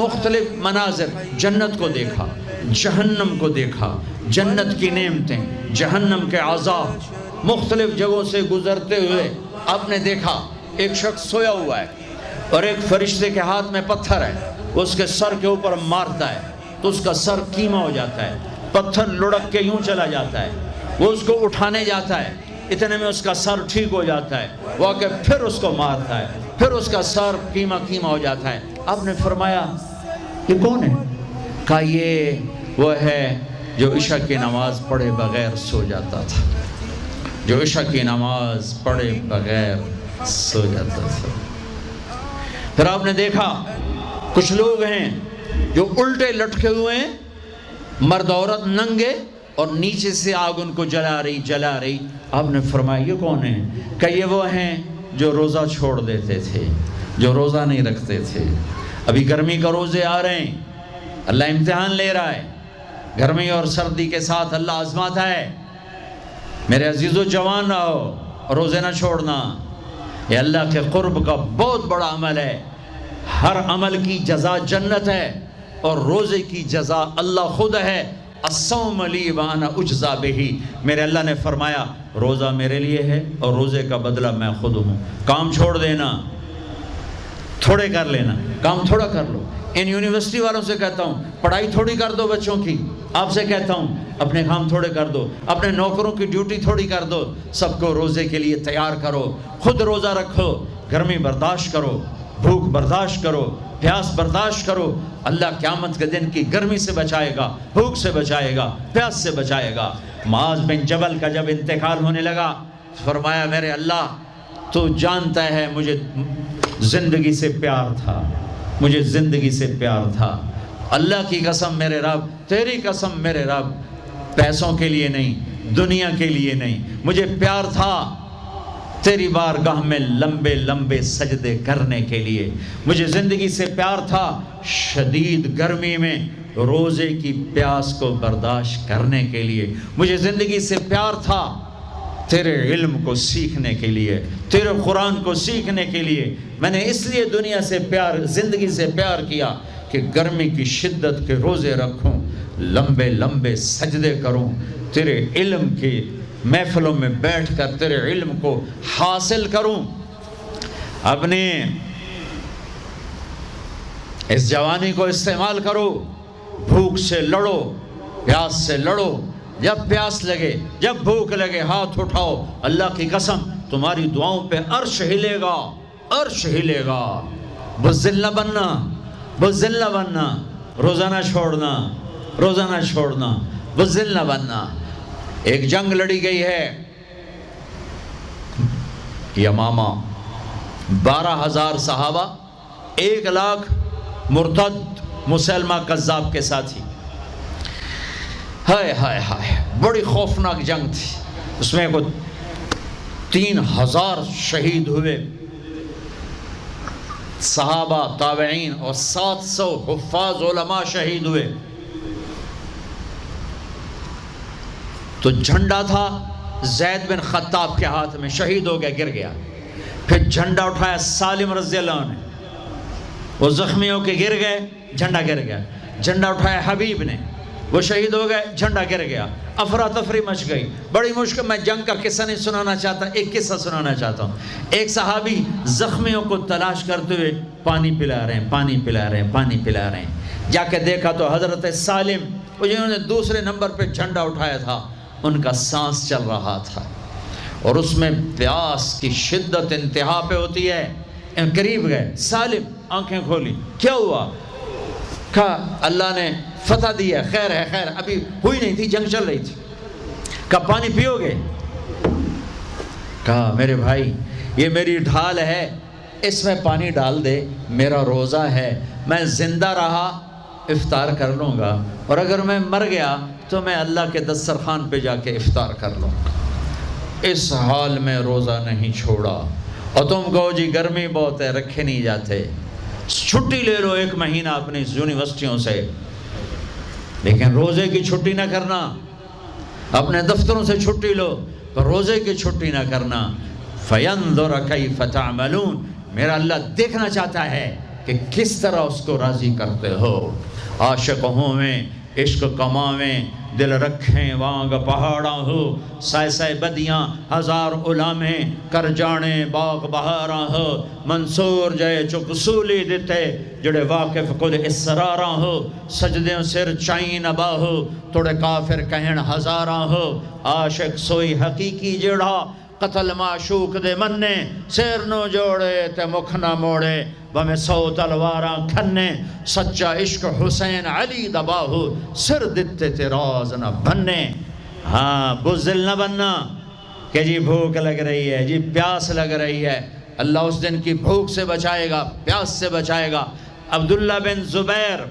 مختلف مناظر، جنت کو دیکھا، جہنم کو دیکھا، جنت کی نعمتیں، جہنم کے عذاب، مختلف جگہوں سے گزرتے ہوئے آپ نے دیکھا ایک شخص سویا ہوا ہے اور ایک فرشتے کے ہاتھ میں پتھر ہے، اس کے سر کے اوپر مارتا ہے تو اس کا سر کیما ہو جاتا ہے، پتھر لڑک کے یوں چلا جاتا ہے، وہ اس کو اٹھانے جاتا ہے، اتنے میں اس کا سر ٹھیک ہو جاتا ہے، وہ آ کے پھر اس کو مارتا ہے، پھر اس کا سر کیما ہو جاتا ہے۔ آپ نے فرمایا یہ کون ہے؟ کہا یہ وہ ہے جو عشاء کی نماز پڑھے بغیر سو جاتا تھا، جو عشاء کی نماز پڑھے بغیر سو جاتا تھا۔ پھر آپ نے دیکھا کچھ لوگ ہیں جو الٹے لٹکے ہوئے ہیں، مرد عورت ننگے، اور نیچے سے آگ ان کو جلا رہی۔ آپ نے فرمایا یہ کون ہیں؟ کہ یہ وہ ہیں جو روزہ چھوڑ دیتے تھے، جو روزہ نہیں رکھتے تھے۔ ابھی گرمی کا روزے آ رہے ہیں، اللہ امتحان لے رہا ہے، گرمی اور سردی کے ساتھ اللہ آزماتا ہے۔ میرے عزیزو جوان رہو، روزے نہ چھوڑنا، یہ اللہ کے قرب کا بہت بڑا عمل ہے۔ ہر عمل کی جزا جنت ہے اور روزے کی جزا اللہ خود ہے۔ الصوم لی وانا اجزا بہ، میرے اللہ نے فرمایا روزہ میرے لیے ہے اور روزے کا بدلہ میں خود ہوں۔ کام چھوڑ دینا، تھوڑے کر لینا، کام تھوڑا کر لو۔ ان یونیورسٹی والوں سے کہتا ہوں پڑھائی تھوڑی کر دو بچوں کی، آپ سے کہتا ہوں اپنے کام تھوڑے کر دو، اپنے نوکروں کی ڈیوٹی تھوڑی کر دو، سب کو روزے کے لیے تیار کرو، خود روزہ رکھو، گرمی برداشت کرو، بھوک برداشت کرو، پیاس برداشت کرو۔ اللہ قیامت کے دن کی گرمی سے بچائے گا، بھوک سے بچائے گا، پیاس سے بچائے گا۔ معاذ بن جبل کا جب انتقال ہونے لگا، فرمایا میرے اللہ تو جانتا ہے مجھے زندگی سے پیار تھا، مجھے زندگی سے پیار تھا، اللہ کی قسم میرے رب، تیری قسم میرے رب، پیسوں کے لیے نہیں، دنیا کے لیے نہیں، مجھے پیار تھا تیری بارگاہ میں لمبے لمبے سجدے کرنے کے لیے، مجھے زندگی سے پیار تھا شدید گرمی میں روزے کی پیاس کو برداشت کرنے کے لیے، مجھے زندگی سے پیار تھا تیرے علم کو سیکھنے کے لیے، تیرے قرآن کو سیکھنے کے لیے۔ میں نے اس لیے دنیا سے پیار، زندگی سے پیار کیا کہ گرمی کی شدت کے روزے رکھوں، لمبے لمبے سجدے کروں، تیرے علم کی محفلوں میں بیٹھ کر تیرے علم کو حاصل کروں۔ اپنے اس جوانی کو استعمال کرو، بھوک سے لڑو، پیاس سے لڑو، جب پیاس لگے، جب بھوک لگے ہاتھ اٹھاؤ، اللہ کی قسم تمہاری دعاؤں پہ عرش ہلے گا، عرش ہلے گا۔ بزدل نہ بننا، بزدل نہ بننا، روزہ نہ چھوڑنا، روزہ نہ چھوڑنا، بزدل نہ بننا۔ ایک جنگ لڑی گئی ہے یمامہ، 12,000 صحابہ، 1,00,000 مرتد مسلمہ کذاب کے ساتھی۔ ہائے ہائے ہائے، بڑی خوفناک جنگ تھی، اس میں کو 3,000 شہید ہوئے، صحابہ، تابعین اور 700 حفاظ علماء شہید ہوئے۔ تو جھنڈا تھا زید بن خطاب کے ہاتھ میں، شہید ہو گیا، گر گیا۔ پھر جھنڈا اٹھایا سالم رضی اللہ عنہ نے، وہ زخمی ہو کے گر گئے، جھنڈا گر گیا۔ جھنڈا اٹھایا حبیب نے، وہ شہید ہو گئے، جھنڈا گر گیا۔ افراتفری مچ گئی، بڑی مشکل۔ میں جنگ کا قصہ نہیں سنانا چاہتا، ایک قصہ سنانا چاہتا ہوں۔ ایک صحابی زخمیوں کو تلاش کرتے ہوئے پانی پلا رہے ہیں، پانی پلا رہے ہیں، پانی پلا رہے ہیں۔ جا کے دیکھا تو حضرت سالم، وہ جنہوں نے دوسرے نمبر پہ جھنڈا اٹھایا تھا، ان کا سانس چل رہا تھا اور اس میں پیاس کی شدت انتہا پہ ہوتی ہے۔ قریب گئے، سالم آنکھیں کھولی، کیا ہوا؟ کہا اللہ نے فتح دی ہے، خیر ہے، خیر، ابھی ہوئی نہیں تھی، جنگ چل رہی تھی۔ کہا پانی پیو گے؟ کہا میرے بھائی یہ میری ڈھال ہے، اس میں پانی ڈال دے، میرا روزہ ہے، میں زندہ رہا افطار کر لوں گا، اور اگر میں مر گیا تو میں اللہ کے دسترخوان پہ جا کے افطار کر لوں گا۔ اس حال میں روزہ نہیں چھوڑا۔ اور تم کہو جی گرمی بہت ہے، رکھے نہیں جاتے، چھٹی لے لو 1 مہینہ اپنی یونیورسٹیوں سے، لیکن روزے کی چھٹی نہ کرنا۔ اپنے دفتروں سے چھٹی لو، پر روزے کی چھٹی نہ کرنا۔ فَيَنْظُرَ كَيْفَ تَعْمَلُونَ، میرا اللہ دیکھنا چاہتا ہے کہ کہ کس طرح اس کو راضی کرتے ہو۔ عاشق ہوویں عشق کماویں دل رکھیں وانگ پہاڑاں ہو، سائے سائے بدیاں ہزار علامیں کر جانے باغ بہاراں ہو، منصور جائے چک سولی دیتے جڑے واقف کل اسراراں ہو، سجدیں سر چائیں نبا ہو توڑے کافر کہن ہزاراں ہو، عاشق سوئی حقیقی جڑا قتل معشوق دے مننے، سیر نو جوڑے تے مکھ نہ موڑے بمیں 100 تلواراں کھنے، سچا عشق حسین علی دباہو سر دیتے تے راز نہ بننے۔ ہاں بزدل نہ بننا کہ جی بھوک لگ رہی ہے، جی پیاس لگ رہی ہے، اللہ اس دن کی بھوک سے بچائے گا، پیاس سے بچائے گا۔ عبداللہ بن زبیر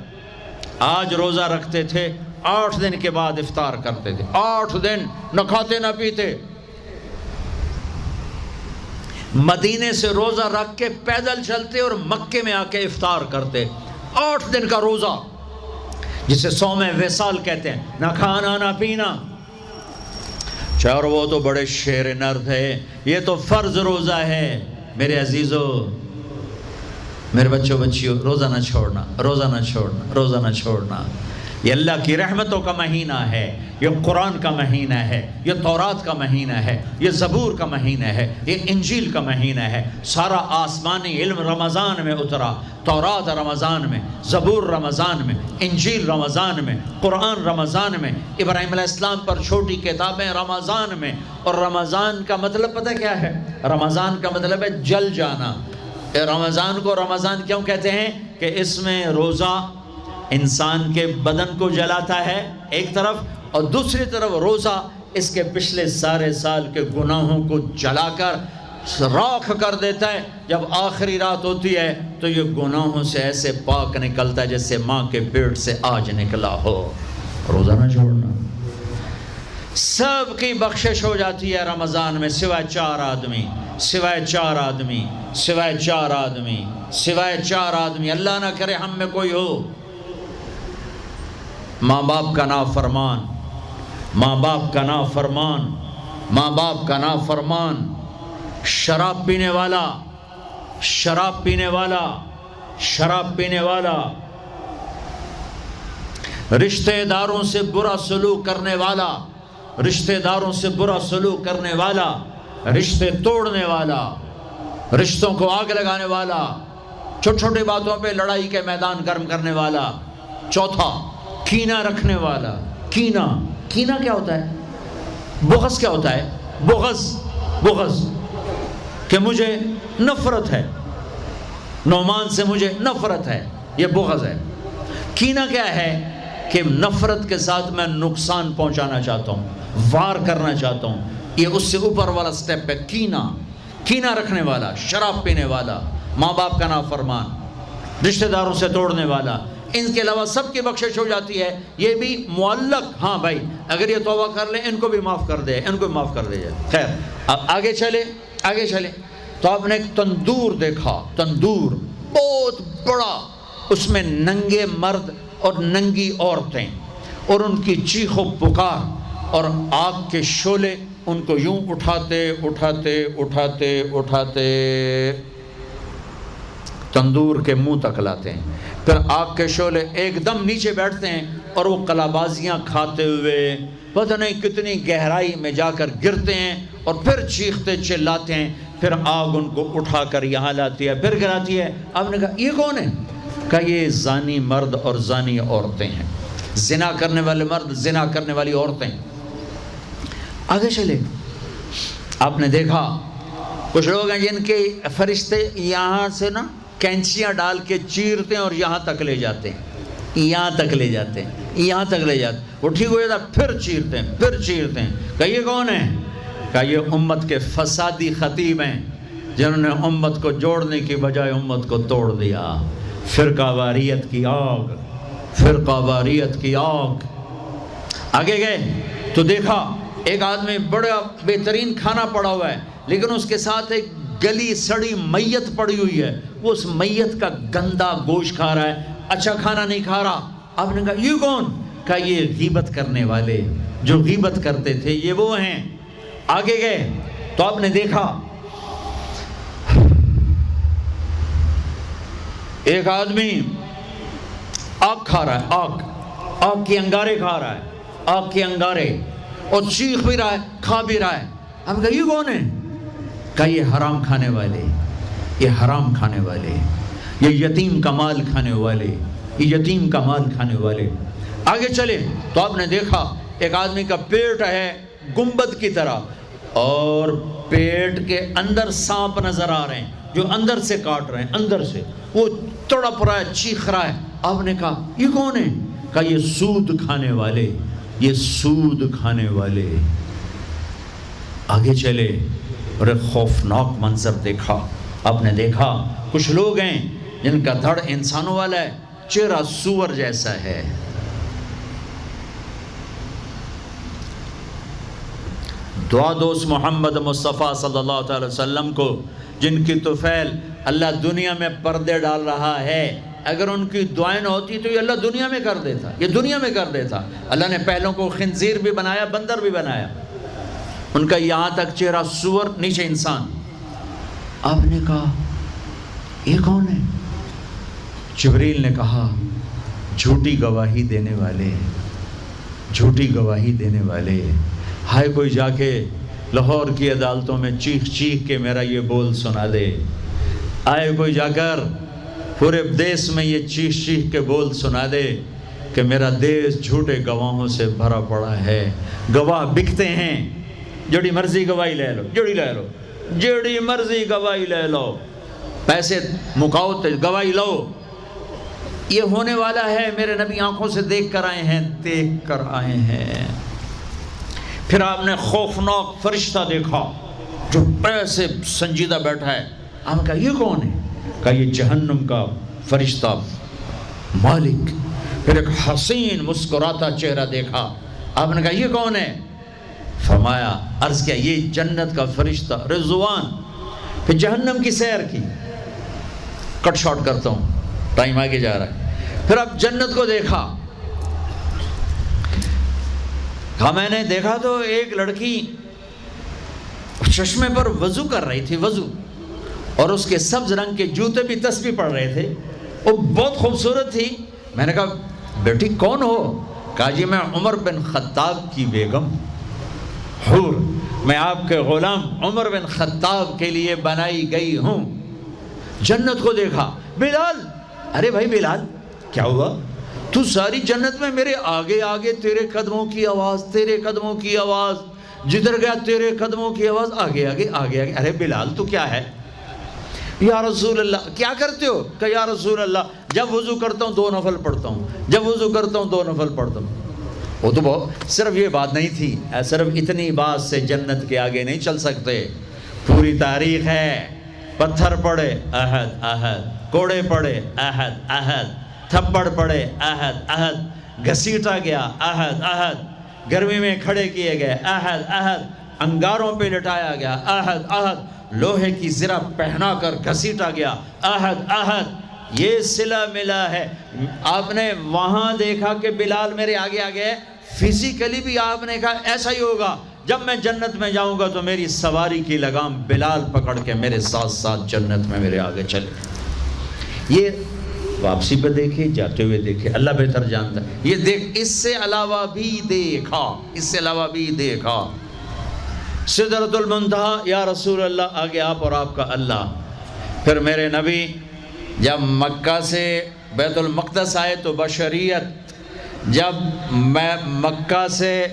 آج روزہ رکھتے تھے، 8 دن کے بعد افطار کرتے تھے، 8 دن نہ کھاتے نہ پیتے، مدینے سے روزہ رکھ کے پیدل چلتے اور مکے میں آ کے افطار کرتے، 8 دن کا روزہ جسے صوم وصال کہتے ہیں، نہ کھانا نہ پینا۔ چار وہ تو بڑے شیر نر تھے، یہ تو فرض روزہ ہے۔ میرے عزیزو، میرے بچوں بچیوں، روزہ نہ چھوڑنا، روزہ نہ چھوڑنا، روزہ نہ چھوڑنا۔ یہ اللہ کی رحمتوں کا مہینہ ہے، یہ قرآن کا مہینہ ہے، یہ تورات کا مہینہ ہے، یہ زبور کا مہینہ ہے، یہ انجیل کا مہینہ ہے۔ سارا آسمانی علم رمضان میں اترا، تورات رمضان میں، زبور رمضان میں، انجیل رمضان میں، قرآن رمضان میں، ابراہیم علیہ السلام پر چھوٹی کتابیں رمضان میں۔ اور رمضان کا مطلب پتہ کیا ہے؟ رمضان کا مطلب ہے جل جانا۔ رمضان کو رمضان کیوں کہتے ہیں؟ کہ اس میں روزہ انسان کے بدن کو جلاتا ہے ایک طرف، اور دوسری طرف روزہ اس کے پچھلے سارے سال کے گناہوں کو جلا کر راکھ کر دیتا ہے۔ جب آخری رات ہوتی ہے تو یہ گناہوں سے ایسے پاک نکلتا ہے جیسے ماں کے پیٹ سے آج نکلا ہو۔ روزہ نہ چھوڑنا، سب کی بخشش ہو جاتی ہے رمضان میں، سوائے 4 آدمی، سوائے 4 آدمی، سوائے 4 آدمی، سوائے 4 آدمی۔ اللہ نہ کرے ہم میں کوئی ہو۔ ماں باپ کا نافرمان، ماں باپ کا نافرمان، ماں باپ کا نافرمان، شراب پینے والا، شراب پینے والا، شراب پینے والا، رشتہ داروں سے برا سلوک کرنے والا، رشتہ داروں سے برا سلوک کرنے والا، رشتے توڑنے والا، رشتوں کو آگ لگانے والا، چھوٹی چھوٹی باتوں پہ لڑائی کے میدان گرم کرنے والا۔ چوتھا، کینہ رکھنے والا۔ کینہ، کینہ کیا ہوتا ہے؟ بغض کیا ہوتا ہے؟ بغض، بغض کہ مجھے نفرت ہے، نعمان سے مجھے نفرت ہے، یہ بغض ہے۔ کینہ کیا ہے؟ کہ نفرت کے ساتھ میں نقصان پہنچانا چاہتا ہوں، وار کرنا چاہتا ہوں، یہ اس سے اوپر والا سٹیپ ہے کینہ۔ کینہ رکھنے والا، شراب پینے والا، ماں باپ کا نافرمان، رشتہ داروں سے توڑنے والا۔ ان کے علاوہ سب کی بخشش ہو جاتی ہے، یہ بھی معلق۔ ہاں بھائی اگر یہ توبہ کر لیں ان کو بھی معاف کر دے، ان کو بھی معاف کر دے جائے۔ خیر اب آگے چلے، آگے چلے تو آپ نے ایک تندور دیکھا، تندور بہت بڑا، اس میں ننگے مرد اور ننگی عورتیں، اور ان کی چیخ و پکار، اور آگ کے شعلے ان کو یوں اٹھاتے اٹھاتے اٹھاتے اٹھاتے تندور کے منہ تک لاتے ہیں، پھر آگ کے شعلے ایک دم نیچے بیٹھتے ہیں اور وہ قلابازیاں کھاتے ہوئے پتہ نہیں کتنی گہرائی میں جا کر گرتے ہیں، اور پھر چیختے چلاتے ہیں، پھر آگ ان کو اٹھا کر یہاں لاتی ہے، پھر گراتی ہے۔ آپ نے کہا یہ کون ہے؟ کہا یہ زانی مرد اور زانی عورتیں ہیں، زنا کرنے والے مرد، زنا کرنے والی عورتیں۔ آگے چلے، آپ نے دیکھا کچھ لوگ ہیں جن کے فرشتے یہاں سے نا کینچیاں ڈال کے چیرتے ہیں اور یہاں تک لے جاتے ہیں، یہاں تک لے جاتے ہیں، یہاں تک لے جاتے ہیں، وہ ٹھیک ہو جاتا پھر چیرتے ہیں، پھر چیرتے ہیں۔ کہا یہ کون ہے؟ کہا یہ امت کے فسادی خطیب ہیں جنہوں نے امت کو جوڑنے کی بجائے امت کو توڑ دیا۔ فرقہ واریت کی آگ، فرقہ واریت کی آگ۔ آگے گئے تو دیکھا ایک آدمی بڑا بہترین کھانا پڑا ہوا ہے، لیکن اس کے ساتھ ایک گلی سڑی میت پڑی ہوئی ہے، وہ اس میت کا گندا گوشت کھا رہا ہے، اچھا کھانا نہیں کھا رہا۔ آپ نے کہا یہ کون؟ کہا یہ غیبت کرنے والے، جو غیبت کرتے تھے یہ وہ ہیں۔ آگے گئے تو آپ نے دیکھا ایک آدمی آگ کھا رہا ہے، آگ کے انگارے کھا رہا ہے، آگ کے انگارے، اور چیخ بھی رہا ہے، کھا بھی رہا ہے۔ ہم کہا یہ کون ہے؟ کہا یہ حرام کھانے والے، یہ حرام کھانے والے، یہ یتیم کا مال کھانے والے، یہ یتیم کا مال کھانے والے۔ آگے چلے تو آپ نے دیکھا ایک آدمی کا پیٹ ہے گنبد کی طرح، اور پیٹ کے اندر سانپ نظر آ رہے ہیں جو اندر سے کاٹ رہے ہیں، اندر سے وہ تڑپ رہا ہے، چیخ رہا ہے۔ آپ نے کہا یہ کون ہے؟ کہا یہ سود کھانے والے، یہ سود کھانے والے۔ آگے چلے اور ایک خوفناک منظر دیکھا۔ آپ نے دیکھا کچھ لوگ ہیں جن کا دھڑ انسانوں والا ہے، چہرہ سور جیسا ہے۔ دعا دوست محمد مصطفیٰ صلی اللہ تعالی وسلم کو، جن کی طفیل اللہ دنیا میں پردے ڈال رہا ہے، اگر ان کی دعائیں نہ ہوتی تو یہ اللہ دنیا میں کر دیتا، یہ دنیا میں کر دیتا۔ اللہ نے پہلوں کو خنزیر بھی بنایا، بندر بھی بنایا، ان کا یہاں تک چہرہ سور، نیچے انسان۔ آپ نے کہا یہ کون ہے؟ جبریل نے کہا جھوٹی گواہی دینے والے، جھوٹی گواہی دینے والے۔ ہائے کوئی جا کے لاہور کی عدالتوں میں چیخ چیخ کے میرا یہ بول سنا دے، آئے کوئی جا کر پورے دیس میں یہ چیخ چیخ کے بول سنا دے کہ میرا دیس جھوٹے گواہوں سے بھرا پڑا ہے، گواہ بکتے ہیں، جڑی مرضی گواہی لے لو، جڑی مرضی گواہی لے لو، پیسے مکاؤ تو گواہی لو۔ یہ ہونے والا ہے، میرے نبی آنکھوں سے دیکھ کر آئے ہیں، دیکھ کر آئے ہیں۔ پھر آپ نے خوفناک فرشتہ دیکھا جو ایسے سنجیدہ بیٹھا ہے۔ آپ نے کہا یہ کون ہے؟ کہا یہ جہنم کا فرشتہ مالک۔ پھر ایک حسین مسکراتا چہرہ دیکھا۔ آپ نے کہا یہ کون ہے؟ فرمایا، عرض کیا یہ جنت کا فرشتہ رضوان۔ پھر جہنم کی سیر کی، کٹ شارٹ کرتا ہوں، ٹائم آگے جا رہا ہے۔ پھر اب جنت کو دیکھا۔ کہا میں نے دیکھا تو ایک لڑکی چشمے پر وضو کر رہی تھی، وضو، اور اس کے سبز رنگ کے جوتے بھی تسبیح پڑھ رہے تھے، وہ بہت خوبصورت تھی۔ میں نے کہا بیٹی کون ہو؟ کہا جی میں عمر بن خطاب کی بیگم، حور، میں آپ کے غلام عمر بن خطاب کے لیے بنائی گئی ہوں۔ جنت کو دیکھا۔ بلال، ارے بھائی بلال کیا ہوا؟ تو ساری جنت میں میرے آگے آگے، تیرے قدموں کی آواز، تیرے قدموں کی آواز، جدھر گیا تیرے قدموں کی آواز، آگے آگے آگے آگے۔ ارے بلال تو کیا ہے؟ یا رسول اللہ کیا کرتے ہو؟ کہ یا رسول اللہ جب وضو کرتا ہوں 2 نفل پڑھتا ہوں، جب وضو کرتا ہوں 2 نفل پڑھتا ہوں۔ وہ تو بہت، صرف یہ بات نہیں تھی، صرف اتنی بات سے جنت کے آگے نہیں چل سکتے، پوری تاریخ ہے۔ پتھر پڑے احد احد، کوڑے پڑے احد احد، تھپڑ پڑے احد احد، گھسیٹا گیا احد احد، گرمی میں کھڑے کیے گئے احد احد، انگاروں پہ لٹایا گیا احد احد، لوہے کی زرہ پہنا کر گھسیٹا گیا احد احد۔ یہ صلہ ملا ہے۔ آپ نے وہاں دیکھا کہ بلال میرے آگے آگے ہے، فزیکلی بھی آپ نے کہا ایسا ہی ہوگا، جب میں جنت میں جاؤں گا تو میری سواری کی لگام بلال پکڑ کے میرے ساتھ ساتھ جنت میں میرے آگے چلے۔ یہ واپسی پہ دیکھے، جاتے ہوئے دیکھے، اللہ بہتر جانتا ہے۔ یہ دیکھ، اس سے علاوہ بھی دیکھا، اس سے علاوہ بھی دیکھا۔ سدرۃ المنتہا، یا رسول اللہ آگے آپ اور آپ کا اللہ۔ پھر میرے نبی جب مکہ سے بیت المقدس آئے تو بشریت، جب میں مکہ سے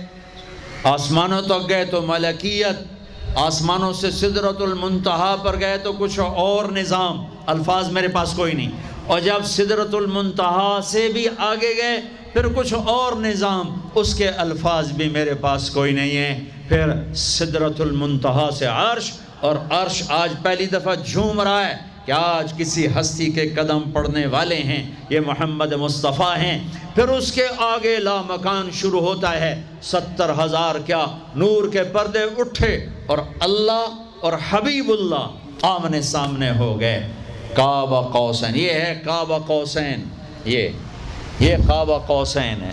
آسمانوں تک گئے تو ملکیت، آسمانوں سے سدرۃ المنتہا پر گئے تو کچھ اور نظام، الفاظ میرے پاس کوئی نہیں، اور جب سدرۃ المنتہا سے بھی آگے گئے پھر کچھ اور نظام، اس کے الفاظ بھی میرے پاس کوئی نہیں ہے۔ پھر سدرۃ المنتہا سے عرش، اور عرش آج پہلی دفعہ جھوم رہا ہے کہ آج کسی ہستی کے قدم پڑنے والے ہیں، یہ محمد مصطفیٰ ہیں۔ پھر اس کے آگے لامکان شروع ہوتا ہے، 70,000 کیا نور کے پردے اٹھے، اور اللہ اور حبیب اللہ آمنے سامنے ہو گئے۔ کعبہ قوسین، یہ ہے کعبہ قوسین، یہ کعبہ قوسین ہے۔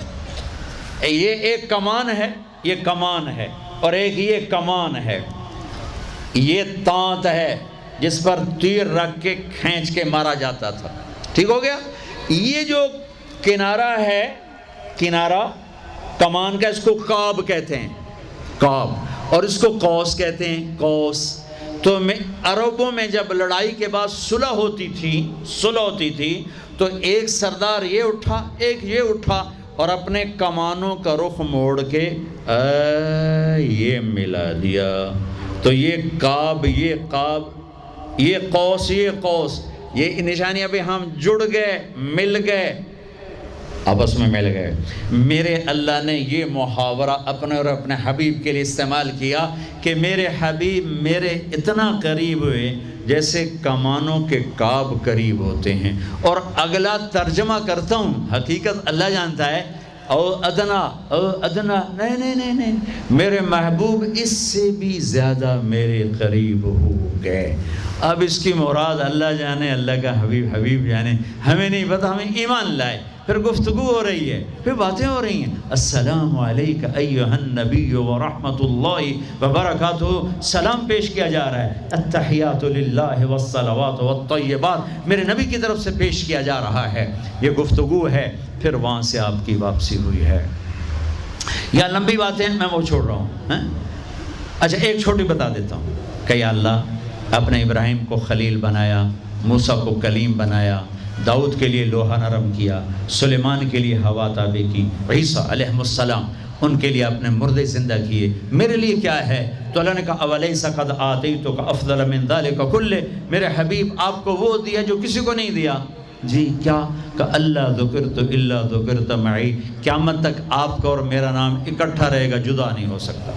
یہ ایک کمان ہے، یہ کمان ہے، اور ایک یہ کمان ہے، یہ تانت ہے جس پر تیر رکھ کے کھینچ کے مارا جاتا تھا، ٹھیک ہو گیا. یہ جو کنارہ ہے، کنارہ کمان کا، اس کو قاب کہتے ہیں، قاب، اور اس کو قوس کہتے ہیں، قوس. تو عربوں میں جب لڑائی کے بعد صلح ہوتی تھی تو ایک سردار یہ اٹھا، ایک یہ اٹھا، اور اپنے کمانوں کا رخ موڑ کے یہ ملا دیا. تو یہ قاب، یہ قاب، یہ قوس، یہ قوس، یہ نشانیاں بھی ہم جڑ گئے، مل گئے، آپس میں مل گئے. میرے اللہ نے یہ محاورہ اپنے اور اپنے حبیب کے لیے استعمال کیا کہ میرے حبیب میرے اتنا قریب ہوئے جیسے کمانوں کے قاب قریب ہوتے ہیں. اور اگلا ترجمہ کرتا ہوں، حقیقت اللہ جانتا ہے، او ادنا، نہیں، میرے محبوب اس سے بھی زیادہ میرے قریب ہو گئے. اب اس کی مراد اللہ جانے، اللہ کا حبیب جانے، ہمیں نہیں پتہ. ہمیں ایمان لائے، پھر گفتگو ہو رہی ہے، پھر باتیں ہو رہی ہیں. السلام علیکہ ایھا النبی ورحمۃ اللہ وبرکاتہ، سلام پیش کیا جا رہا ہے. التحیات للہ والصلوات والطیبات میرے نبی کی طرف سے پیش کیا جا رہا ہے. یہ گفتگو ہے، پھر وہاں سے آپ کی واپسی ہوئی ہے. یا لمبی باتیں میں وہ چھوڑ رہا ہوں. اچھا ایک چھوٹی بتا دیتا ہوں کہ یا اللہ اپنے ابراہیم کو خلیل بنایا، موسیٰ کو کلیم بنایا، داؤد کے لیے لوہا نرم کیا، سلیمان کے لیے ہوا تابع کی، عیسیٰ علیہ السلام ان کے لیے اپنے مردے زندہ کیے. میرے لیے کیا ہے؟ تو اللہ نے کہا اولیس قد آتیتک افضل من ذلک کلہ، میرے حبیب آپ کو وہ دیا جو کسی کو نہیں دیا. جی کیا؟ کہ اللہ ذکرت الا ذکرت معی، قیامت تک آپ کا اور میرا نام اکٹھا رہے گا، جدا نہیں ہو سکتا.